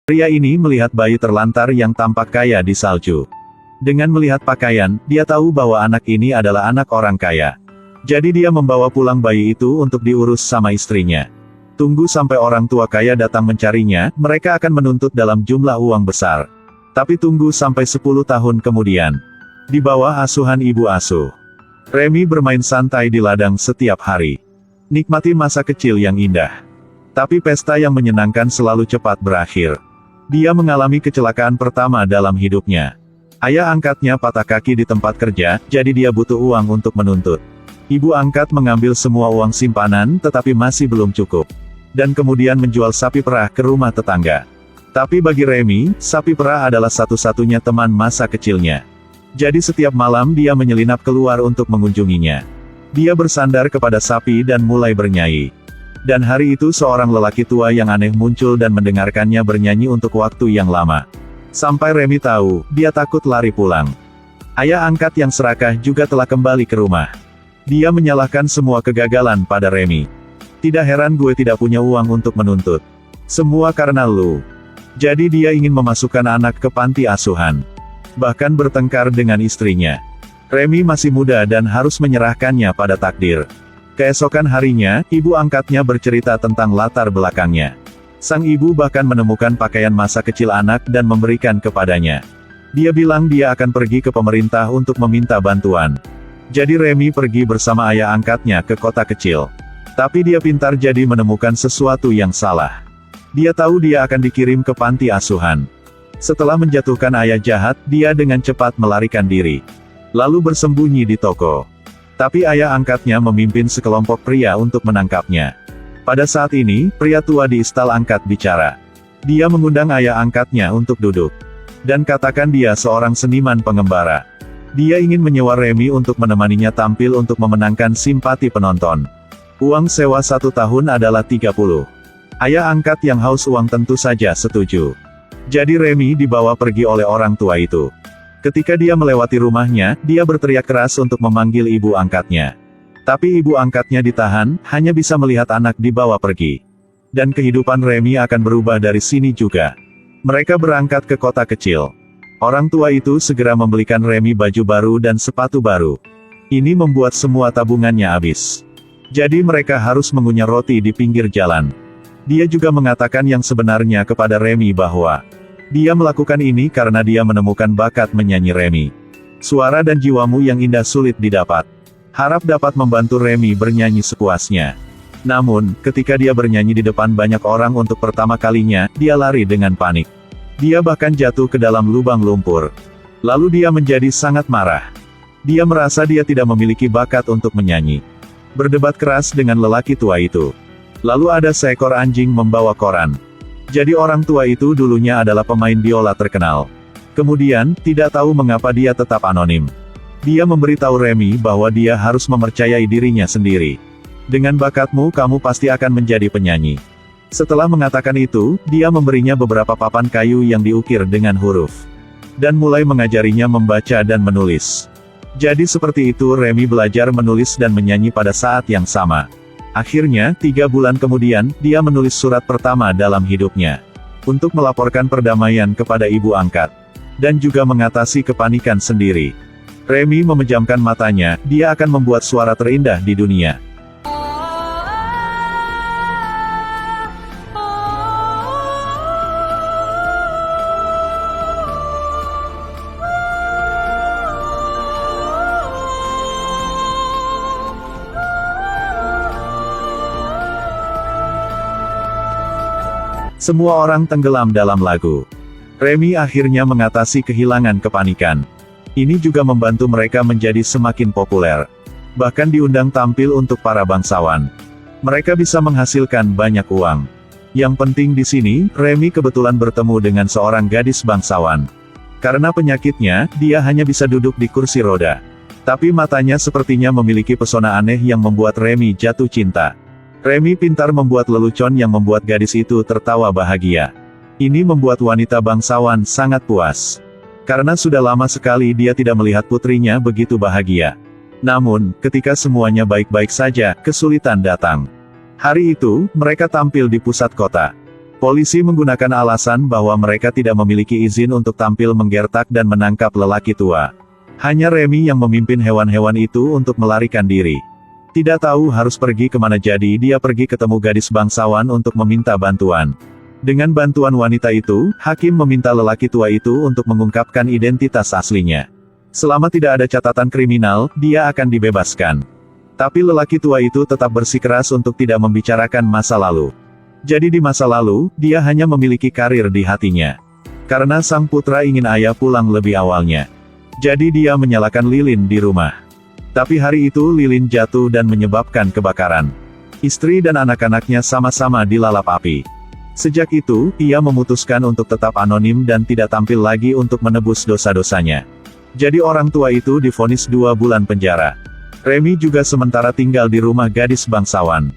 Pria ini melihat bayi terlantar yang tampak kaya di salju. Dengan melihat pakaian, dia tahu bahwa anak ini adalah anak orang kaya. Jadi dia membawa pulang bayi itu untuk diurus sama istrinya. Tunggu sampai orang tua kaya datang mencarinya, mereka akan menuntut dalam jumlah uang besar. Tapi tunggu sampai 10 tahun kemudian. Di bawah asuhan ibu asuh, Remy bermain santai di ladang setiap hari. Nikmati masa kecil yang indah. Tapi pesta yang menyenangkan selalu cepat berakhir. Dia mengalami kecelakaan pertama dalam hidupnya. Ayah angkatnya patah kaki di tempat kerja, jadi dia butuh uang untuk menuntut. Ibu angkat mengambil semua uang simpanan, tetapi masih belum cukup. Dan kemudian menjual sapi perah ke rumah tetangga. Tapi bagi Remy, sapi perah adalah satu-satunya teman masa kecilnya. Jadi setiap malam dia menyelinap keluar untuk mengunjunginya. Dia bersandar kepada sapi dan mulai bernyanyi. Dan hari itu seorang lelaki tua yang aneh muncul dan mendengarkannya bernyanyi untuk waktu yang lama. Sampai Remy tahu, dia takut lari pulang. Ayah angkat yang serakah juga telah kembali ke rumah. Dia menyalahkan semua kegagalan pada Remy. Tidak heran gue tidak punya uang untuk menuntut. Semua karena lu. Jadi dia ingin memasukkan anak ke panti asuhan. Bahkan bertengkar dengan istrinya. Remy masih muda dan harus menyerahkannya pada takdir. Keesokan harinya, ibu angkatnya bercerita tentang latar belakangnya. Sang ibu bahkan menemukan pakaian masa kecil anak dan memberikan kepadanya. Dia bilang dia akan pergi ke pemerintah untuk meminta bantuan. Jadi Remy pergi bersama ayah angkatnya ke kota kecil. Tapi dia pintar jadi menemukan sesuatu yang salah. Dia tahu dia akan dikirim ke panti asuhan. Setelah menjatuhkan ayah jahat, dia dengan cepat melarikan diri. Lalu bersembunyi di toko. Tapi ayah angkatnya memimpin sekelompok pria untuk menangkapnya. Pada saat ini, pria tua di istal angkat bicara. Dia mengundang ayah angkatnya untuk duduk. Dan katakan dia seorang seniman pengembara. Dia ingin menyewa Remy untuk menemaninya tampil untuk memenangkan simpati penonton. Uang sewa 1 tahun adalah 30. Ayah angkat yang haus uang tentu saja setuju. Jadi Remy dibawa pergi oleh orang tua itu. Ketika dia melewati rumahnya, dia berteriak keras untuk memanggil ibu angkatnya. Tapi ibu angkatnya ditahan, hanya bisa melihat anak dibawa pergi. Dan kehidupan Remy akan berubah dari sini juga. Mereka berangkat ke kota kecil. Orang tua itu segera membelikan Remy baju baru dan sepatu baru. Ini membuat semua tabungannya habis. Jadi mereka harus mengunyah roti di pinggir jalan. Dia juga mengatakan yang sebenarnya kepada Remy bahwa dia melakukan ini karena dia menemukan bakat menyanyi Remy. Suara dan jiwamu yang indah sulit didapat. Harap dapat membantu Remy bernyanyi sepuasnya. Namun, ketika dia bernyanyi di depan banyak orang untuk pertama kalinya, dia lari dengan panik. Dia bahkan jatuh ke dalam lubang lumpur. Lalu dia menjadi sangat marah. Dia merasa dia tidak memiliki bakat untuk menyanyi. Berdebat keras dengan lelaki tua itu. Lalu ada seekor anjing membawa koran. Jadi orang tua itu dulunya adalah pemain biola terkenal. Kemudian, tidak tahu mengapa dia tetap anonim. Dia memberitahu Remy bahwa dia harus mempercayai dirinya sendiri. Dengan bakatmu kamu pasti akan menjadi penyanyi. Setelah mengatakan itu, dia memberinya beberapa papan kayu yang diukir dengan huruf. Dan mulai mengajarinya membaca dan menulis. Jadi seperti itu Remy belajar menulis dan menyanyi pada saat yang sama. Akhirnya, 3 bulan kemudian, dia menulis surat pertama dalam hidupnya. Untuk melaporkan perdamaian kepada ibu angkat. Dan juga mengatasi kepanikan sendiri. Remy memejamkan matanya, dia akan membuat suara terindah di dunia. Semua orang tenggelam dalam lagu. Remy akhirnya mengatasi kehilangan kepanikan. Ini juga membantu mereka menjadi semakin populer. Bahkan diundang tampil untuk para bangsawan. Mereka bisa menghasilkan banyak uang. Yang penting di sini, Remy kebetulan bertemu dengan seorang gadis bangsawan. Karena penyakitnya, dia hanya bisa duduk di kursi roda. Tapi matanya sepertinya memiliki pesona aneh yang membuat Remy jatuh cinta. Remy pintar membuat lelucon yang membuat gadis itu tertawa bahagia. Ini membuat wanita bangsawan sangat puas. Karena sudah lama sekali dia tidak melihat putrinya begitu bahagia. Namun, ketika semuanya baik-baik saja, kesulitan datang. Hari itu, mereka tampil di pusat kota. Polisi menggunakan alasan bahwa mereka tidak memiliki izin untuk tampil menggertak dan menangkap lelaki tua. Hanya Remy yang memimpin hewan-hewan itu untuk melarikan diri. Tidak tahu harus pergi kemana, jadi dia pergi ketemu gadis bangsawan untuk meminta bantuan. Dengan bantuan wanita itu, hakim meminta lelaki tua itu untuk mengungkapkan identitas aslinya. Selama tidak ada catatan kriminal, dia akan dibebaskan. Tapi lelaki tua itu tetap bersikeras untuk tidak membicarakan masa lalu. Jadi di masa lalu, dia hanya memiliki karir di hatinya. Karena sang putra ingin ayah pulang lebih awalnya. Jadi dia menyalakan lilin di rumah. Tapi hari itu lilin jatuh dan menyebabkan kebakaran. Istri dan anak-anaknya sama-sama dilalap api. Sejak itu, ia memutuskan untuk tetap anonim dan tidak tampil lagi untuk menebus dosa-dosanya. Jadi orang tua itu divonis 2 bulan penjara. Remy juga sementara tinggal di rumah gadis bangsawan.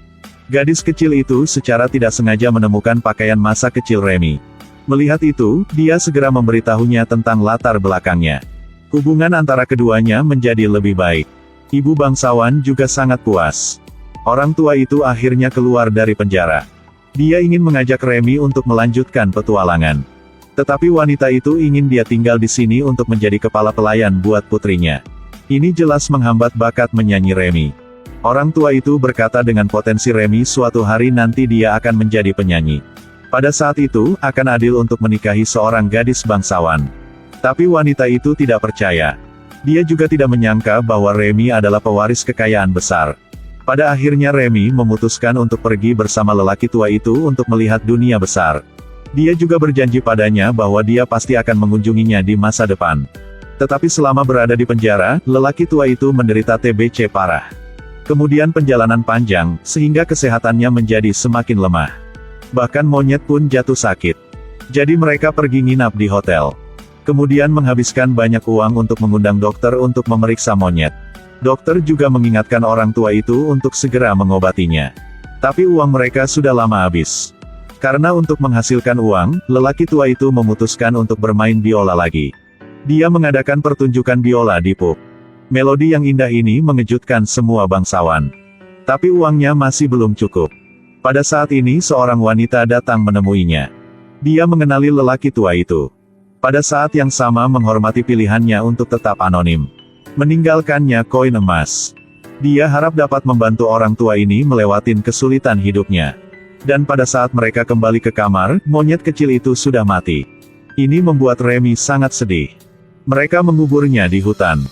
Gadis kecil itu secara tidak sengaja menemukan pakaian masa kecil Remy. Melihat itu, dia segera memberitahunya tentang latar belakangnya. Hubungan antara keduanya menjadi lebih baik. Ibu bangsawan juga sangat puas. Orang tua itu akhirnya keluar dari penjara. Dia ingin mengajak Remy untuk melanjutkan petualangan. Tetapi wanita itu ingin dia tinggal di sini untuk menjadi kepala pelayan buat putrinya. Ini jelas menghambat bakat menyanyi Remy. Orang tua itu berkata dengan potensi Remy suatu hari nanti dia akan menjadi penyanyi. Pada saat itu, akan adil untuk menikahi seorang gadis bangsawan. Tapi wanita itu tidak percaya. Dia juga tidak menyangka bahwa Remy adalah pewaris kekayaan besar. Pada akhirnya Remy memutuskan untuk pergi bersama lelaki tua itu untuk melihat dunia besar. Dia juga berjanji padanya bahwa dia pasti akan mengunjunginya di masa depan. Tetapi selama berada di penjara, lelaki tua itu menderita TBC parah. Kemudian perjalanan panjang, sehingga kesehatannya menjadi semakin lemah. Bahkan monyet pun jatuh sakit. Jadi mereka pergi nginap di hotel. Kemudian menghabiskan banyak uang untuk mengundang dokter untuk memeriksa monyet. Dokter juga mengingatkan orang tua itu untuk segera mengobatinya. Tapi uang mereka sudah lama habis. Karena untuk menghasilkan uang, lelaki tua itu memutuskan untuk bermain biola lagi. Dia mengadakan pertunjukan biola di pub. Melodi yang indah ini mengejutkan semua bangsawan. Tapi uangnya masih belum cukup. Pada saat ini seorang wanita datang menemuinya. Dia mengenali lelaki tua itu. Pada saat yang sama menghormati pilihannya untuk tetap anonim. Meninggalkannya koin emas. Dia harap dapat membantu orang tua ini melewatin kesulitan hidupnya. Dan pada saat mereka kembali ke kamar, monyet kecil itu sudah mati. Ini membuat Remy sangat sedih. Mereka menguburnya di hutan.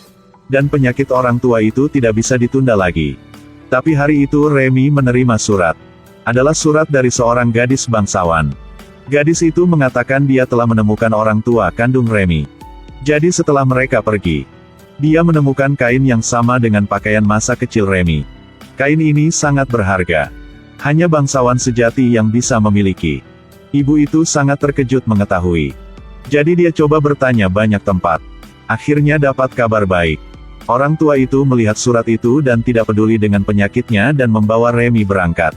Dan penyakit orang tua itu tidak bisa ditunda lagi. Tapi hari itu Remy menerima surat. Adalah surat dari seorang gadis bangsawan. Gadis itu mengatakan dia telah menemukan orang tua kandung Remy. Jadi setelah mereka pergi, dia menemukan kain yang sama dengan pakaian masa kecil Remy. Kain ini sangat berharga. Hanya bangsawan sejati yang bisa memiliki. Ibu itu sangat terkejut mengetahui. Jadi dia coba bertanya banyak tempat. Akhirnya dapat kabar baik. Orang tua itu melihat surat itu dan tidak peduli dengan penyakitnya dan membawa Remy berangkat.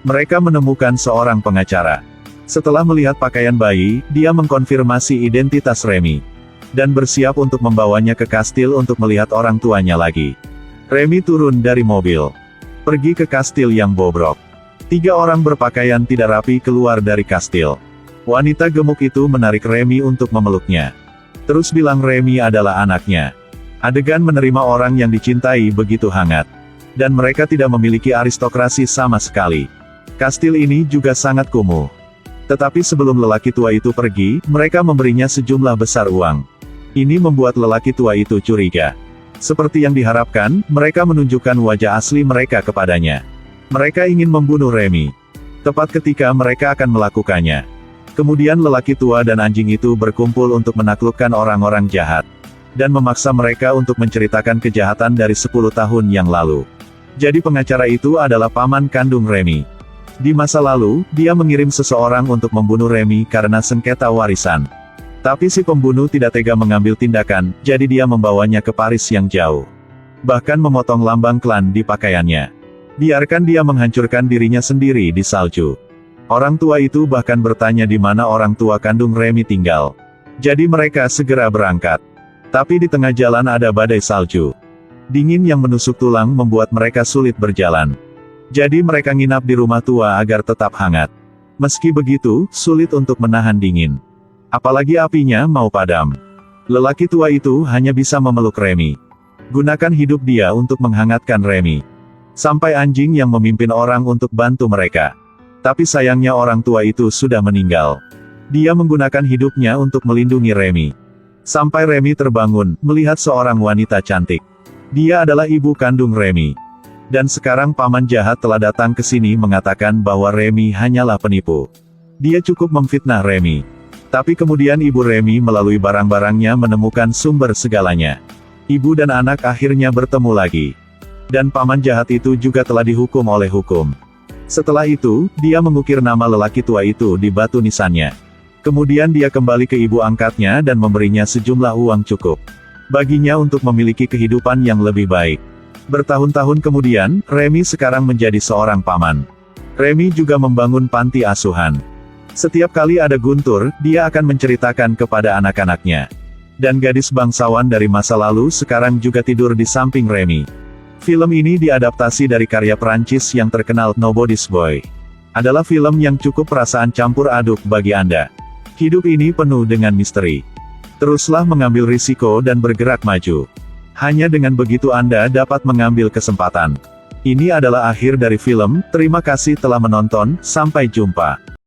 Mereka menemukan seorang pengacara. Setelah melihat pakaian bayi, dia mengkonfirmasi identitas Remy. Dan bersiap untuk membawanya ke kastil untuk melihat orang tuanya lagi. Remy turun dari mobil. Pergi ke kastil yang bobrok. 3 orang berpakaian tidak rapi keluar dari kastil. Wanita gemuk itu menarik Remy untuk memeluknya. Terus bilang Remy adalah anaknya. Adegan menerima orang yang dicintai begitu hangat. Dan mereka tidak memiliki aristokrasi sama sekali. Kastil ini juga sangat kumuh. Tetapi sebelum lelaki tua itu pergi, mereka memberinya sejumlah besar uang. Ini membuat lelaki tua itu curiga. Seperti yang diharapkan, mereka menunjukkan wajah asli mereka kepadanya. Mereka ingin membunuh Remy. Tepat ketika mereka akan melakukannya. Kemudian lelaki tua dan anjing itu berkumpul untuk menaklukkan orang-orang jahat. Dan memaksa mereka untuk menceritakan kejahatan dari 10 tahun yang lalu. Jadi pengacara itu adalah paman kandung Remy. Di masa lalu, dia mengirim seseorang untuk membunuh Remy karena sengketa warisan. Tapi si pembunuh tidak tega mengambil tindakan, jadi dia membawanya ke Paris yang jauh. Bahkan memotong lambang klan di pakaiannya. Biarkan dia menghancurkan dirinya sendiri di salju. Orang tua itu bahkan bertanya di mana orang tua kandung Remy tinggal. Jadi mereka segera berangkat. Tapi di tengah jalan ada badai salju. Dingin yang menusuk tulang membuat mereka sulit berjalan. Jadi mereka nginap di rumah tua agar tetap hangat. Meski begitu, sulit untuk menahan dingin. Apalagi apinya mau padam. Lelaki tua itu hanya bisa memeluk Remy. Gunakan hidup dia untuk menghangatkan Remy. Sampai anjing yang memimpin orang untuk bantu mereka. Tapi sayangnya orang tua itu sudah meninggal. Dia menggunakan hidupnya untuk melindungi Remy. Sampai Remy terbangun, melihat seorang wanita cantik. Dia adalah ibu kandung Remy. Dan sekarang paman jahat telah datang ke sini mengatakan bahwa Remy hanyalah penipu. Dia cukup memfitnah Remy. Tapi kemudian ibu Remy melalui barang-barangnya menemukan sumber segalanya. Ibu dan anak akhirnya bertemu lagi. Dan paman jahat itu juga telah dihukum oleh hukum. Setelah itu, dia mengukir nama lelaki tua itu di batu nisannya. Kemudian dia kembali ke ibu angkatnya dan memberinya sejumlah uang cukup baginya untuk memiliki kehidupan yang lebih baik. Bertahun-tahun kemudian, Remy sekarang menjadi seorang paman. Remy juga membangun panti asuhan. Setiap kali ada guntur, dia akan menceritakan kepada anak-anaknya. Dan gadis bangsawan dari masa lalu sekarang juga tidur di samping Remy. Film ini diadaptasi dari karya Prancis yang terkenal Nobody's Boy. Adalah film yang cukup perasaan campur aduk bagi Anda. Hidup ini penuh dengan misteri. Teruslah mengambil risiko dan bergerak maju. Hanya dengan begitu Anda dapat mengambil kesempatan. Ini adalah akhir dari film, terima kasih telah menonton, sampai jumpa.